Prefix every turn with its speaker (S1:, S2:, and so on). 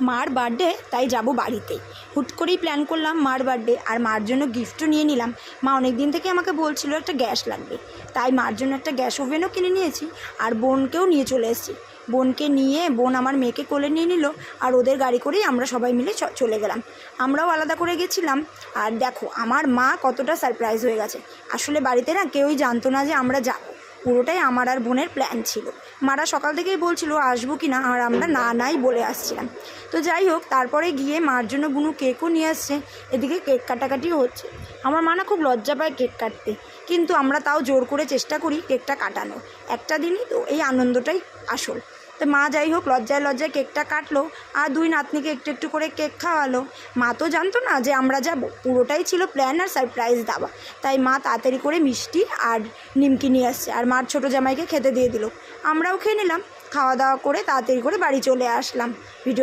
S1: মার বার্থডে, তাই যাব বাড়িতে। হুট করেই প্ল্যান করলাম মার বার্থডে, আর মার জন্য গিফটও নিয়ে নিলাম। মা অনেক দিন থেকে আমাকে বলছিল একটা গ্যাস লাগবে, তাই মার জন্য একটা গ্যাস ওভেনও কিনে নিয়েছি, আর বোনকেও নিয়ে চলে এসেছি। বোনকে নিয়ে বোন আমার মেয়েকে কোলে নিয়ে নিল, আর ওদের গাড়ি করেই আমরা সবাই মিলে চলে গেলাম। আমরাও আলাদা করে গেছিলাম। আর দেখো আমার মা কতটা সারপ্রাইজ হয়ে গেছে। আসলে বাড়িতে না কেউই জানতো না যে আমরা যাব, পুরোটাই আমার আর বোনের প্ল্যান ছিল। মারা সকাল থেকেই বলছিল আসবো কি না, আর আমরা নাই বলে আসছিলাম। তো যাই হোক, তারপরে গিয়ে মার জন্য বুনু কেকও নিয়ে আসছে, এদিকে কেক কাটাকাটিও হচ্ছে। আমার মা না খুব লজ্জা পায় কেক কাটতে, কিন্তু আমরা তাও জোর করে চেষ্টা করি কেকটা কাটানো। একটা দিনই তো, এই আনন্দটাই আসল। তো মা যাই হোক লজ্জায় লজ্জায় কেকটা কাটলো, আর দুই নাতনিকে একটু একটু করে কেক খাওয়ালো। মা তো জানতো না যে আমরা যাব, পুরোটাই ছিল প্ল্যান আর সারপ্রাইজ দেওয়া। তাই মা তাড়াতাড়ি করে মিষ্টি আর নিমকি নিয়ে আসছে, আর মার ছোটো জামাইকে খেতে দিয়ে দিল। আমরাও খেয়ে নিলাম। খাওয়া দাওয়া করে তাড়াতাড়ি করে বাড়ি চলে আসলাম। ভিডিও